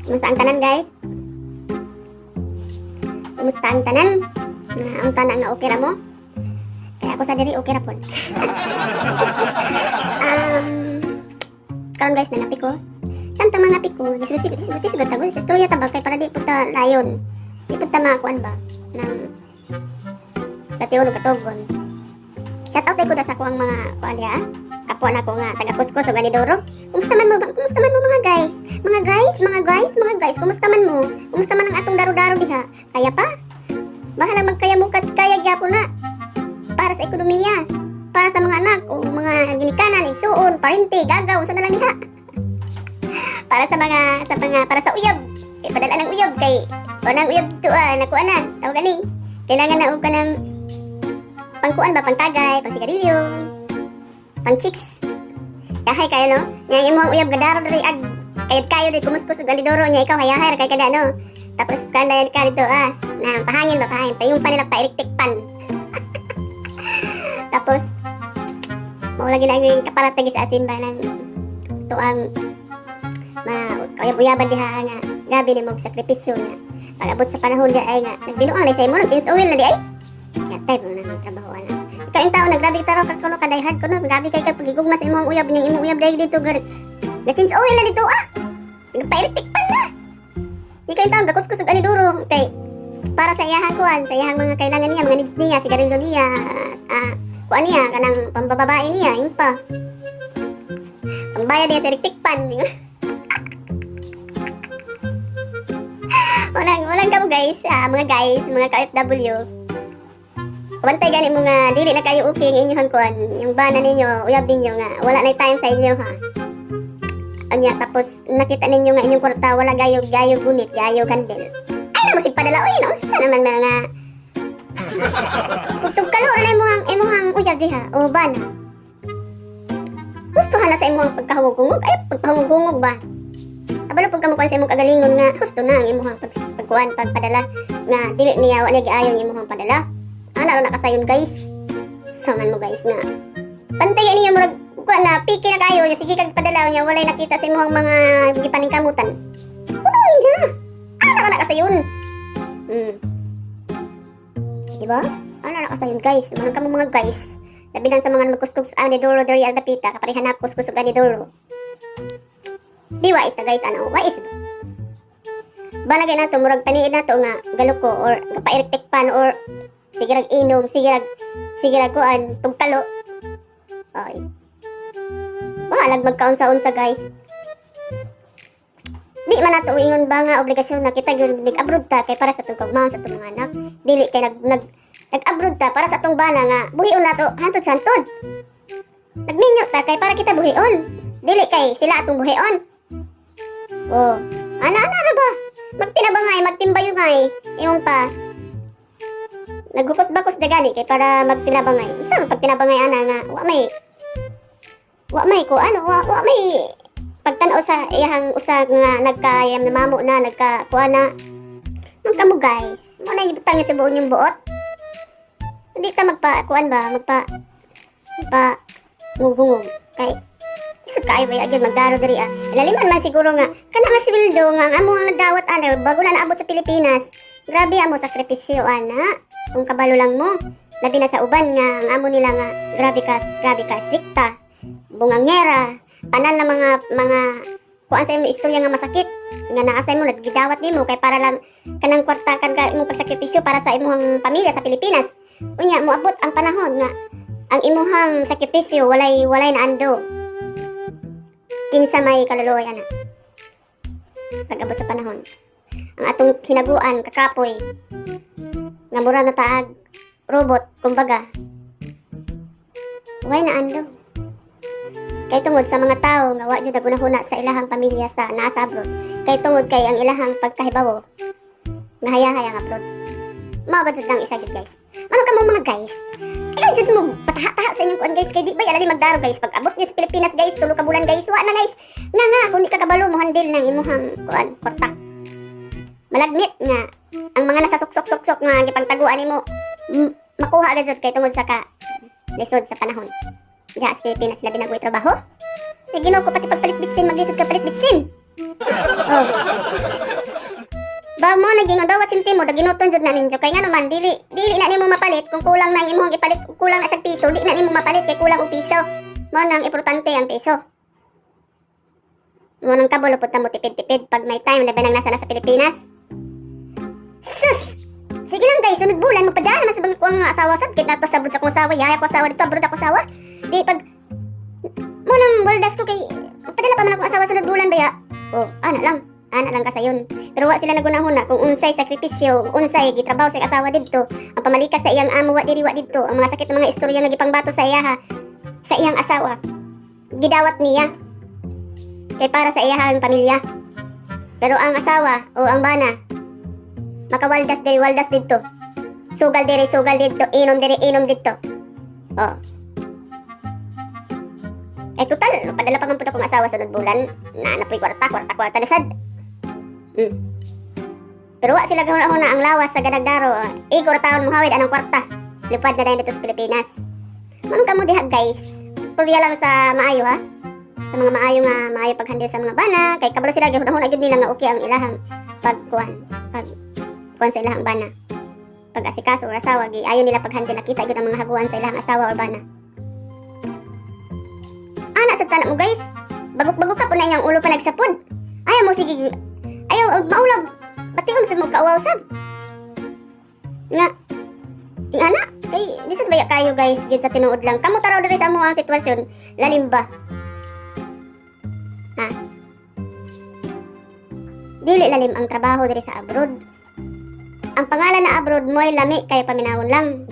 Kumusta ang tanan, guys? Kumusta ang tanan? Ang tanan nga okay ra mo? Kaya ako sa diri okay ra pod. Karon guys, nanapi ko. Santa mga napi ko, disgutis gatagon sa istorya ta ba kay para di puta layon. Di puta makuan ba nang latiyon o katogon. Shout out ko da sa kuang mga kuan ya. Kapwa na ko nga taga Puskos o ganidoro. Kumusta man mo mga guys? Mga guys, kumusta man mo? Kumusta man ang atong daro-daro diha? Kaya pa? Bahala magkaya mo kaya gyapon na. Para sa ekonomiya, para sa mga anak o mga ginikanan, igsuon, parente, gagaw, sa na lang diha. Para sa uyab. Ipadala ng uyab kay unang uyab to nakuha na. Tawag gani. Kailangan na og kanang pangkuan ba, pangtagay, pangsigarilyo, pang chicks. Yahay kayo no? Yang imong uyab gadaro diri ag kayod kayo di kumuskus ug alidoro nya ikaw hayahay kay kada no. Tapos kandayan ka dito na pahangin payong panila pa electric pan. Tapos mao lagi nang kaparatag sa asin ba nang tuang uyab-uyaban diha nga gabi ni mo sakripisyo nga pag-abot sa panahon di ay nga nagbinuang na sa imo nag-change oil na di ay kaya type mo nang trabaho na ikaw yung tao naggrabe taro kakulo ka die hard ko no grabe kay ka pagigugma sa imong uyab ning imong uyab dahil dito nag-change oil na dito nagpa-electric pan na di kayo tao gakuskus ug aniduro kay para sa iyahang kuan sa iyahang mga kailangan niya mga needs niya sigarilyo niya kuan niya kanang pambababae niya yung pa pambayad niya sa electric pan Walang ka mo guys, mga ka-FW. Kabantay gani mo nga, dili na kayo okay ng inyong kuan, yung bana ninyo, uyab ninyo nga, wala na time sa inyo ha. Anya, tapos nakita ninyo nga inyong kwarta, wala gayog gunit, gayog handel. Ay na mo sigpadala, oy, no, sa naman mga kutog kalor na imuhang uyab diha, o bana. Gustuhan na sa imuhang pagkahungog-hungog, ay pagpahungog-hungog ba? Abalo pag kamukuan sa imong kagalingon nga husto na ang imuhang pagpadala nga dili niya wa niya giayon imuhang padala. Ana ra nakasayon guys. Saman mo guys nga. Pantay niya murag kuan na piki na kayo nya sige kag padala nya walay nakita sa imuhang mga gipaningkamutan. Kuno niya. Ana ra nakasayon. Diba? Ana nakasayon guys. Manang kamo mga guys. Labi lang sa mga magkuskus ani duro diri aldapita kaparihan na kuskus ug ani duro. Di wais na guys, wais ba? Balagay na to, murag paniid na to nga galuko or pa-electric pan or sigirag inom, sigirag kuan, tugtalo. Ay. Mahalag magkaunsa-unsa guys. Di man nato ingon ba nga obligasyon na kita gyud nag-abroad ta kay para sa tong kagmahon sa tong mga anak. Dili kay nag-abroad ta para sa tong bana nga buhion nato hantod sa hantod. Nagminyo ta kay para kita buhion. Dili kay sila atong buhion. Oh, ana ra ba? Magtimbayungay. Imong pa. Nagukot bakos na gani kay para magtinabangay. Isa pag tinabangay ana nga wa may pagtan-aw sa iyahang usag nga nagkayam na mamo na nagkakuha na. Magkamo guys. Mo na ibutang sa buon yung buot. Hindi ta magpa-kuan ba? Ngugungog kay isod kaayo ba agad magdaro diri Ilaliman man siguro nga kana nga si Wildo nga ang amo ang nagdawat bago na naabot sa Pilipinas. Grabe amo sakripisyo ana. Kung kabalo lang mo. Labi na sa uban nga ang amo nila nga grabe ka strikta. Bungangera, tanan na mga kuan sa imong istorya nga masakit. Nga naasay mo nagidawat nimo kay para lang kanang kwarta kan ka imong pagsakripisyo para sa imong pamilya sa Pilipinas. Unya moabot ang panahon nga ang imuhang sakripisyo walay na ando. Kinsa may kaluluoy ana. Pag-abot sa panahon. Ang atong hinaguan kakapoy. Nga mura na taag robot kumbaga. Way na ando. Kay tungod sa mga tao nga wa jud nagunahuna sa ilahang pamilya sa nasa abroad. Kay tungod kay ang ilahang pagkahibawo nga hayahay ang abroad. Mao ba jud nang isa gid guys. Ano ka mo mga guys? Kailan dyan mo pataha-taha sa inyong kuan guys kay di ba alali magdaro guys pag abot niyo sa Pilipinas guys 3 ka bulan guys wa na guys nga kung di ka kabalo mo handle ng imuhang kuan kwarta malagmit nga ang mga nasa sok-sok nga gipangtaguan nimo makuha agad jud kay tungod sa ka lisod sa panahon diha sa Pilipinas labi na ko'y trabaho Ginoo ko pati pagpalit bitsin maglisod ka palit bitsin oh Ba mo nagingon daw wasinti mo daginuton jud na ninyo kay nga naman dili na nimo mapalit kung kulang nang imong ipalit kulang na sa piso di na nimo mapalit kay kulang og piso. Mo nang importante ang piso. Mo nang kabulo pud ta mo tipid-tipid pag may time labi nang nasa Pilipinas. Sus! Sige lang guys, sunod bulan magpadala mas bang ko ang asawa sad kit nato sa abroad sa kong asawa, yaya ko asawa dito abroad ako asawa. Di pag mo nang waldas ko kay padala pa man ako asawa sunod bulan baya. Oh, ana lang ka sayon. Pero wa sila nagunahuna kung unsay sakripisyo, unsay gitrabaho sa asawa didto, ang pamalikas sa iyang amo wa diri wa didto, ang mga sakit ng mga istorya nga gipangbato sa iya sa iyang asawa. Gidawat niya kay para sa iyang pamilya. Pero ang asawa o ang bana makawaldas diri waldas didto. Sugal diri didto, inom diri inom didto. Oh. Eh total, padala pa man pud akong asawa sunod bulan. Naanapoy kwarta na sad. Pero wa sila gahuna ang lawas sa ganagdaro. Igor taon mo hawid anang kwarta. Lipad na dito sa Pilipinas. Ma'am kamo diha guys. Purya lang sa maayo ha. Sa mga maayo paghandle sa mga bana. Kay kabalo sila gahuna gid nila nga okay ang ilahang pagkuan sa ilahang bana. Pag asikaso or asawa gi ayo nila paghandle nakita gud ang mga haguan sa ilahang asawa or bana. Ana sa tanan mo guys. Bagok ka po na inyang ulo pa nagsapod. Ayaw mo sige. Ayaw maulab. Batingon sa mga kaawaw sab. Nga kay di sad baya kayo guys gid sa tinuod lang. Kamo taraw diri sa amo ang sitwasyon. Lalim ba? Ha? Dili lalim ang trabaho diri sa abroad. Ang pangalan na abroad mo'y lami kay paminawon lang.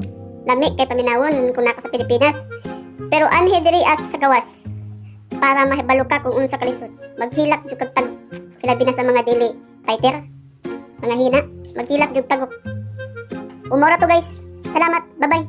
Lami kay paminawon kung naka sa Pilipinas. Pero anhi diri as sa gawas. Para mahibalo ka kung unsa kalisod. Maghilak jud kag tag kilabi na sa mga dili fighter. Mga hina, maghilak jud tagok. Umora to guys. Salamat. Bye-bye.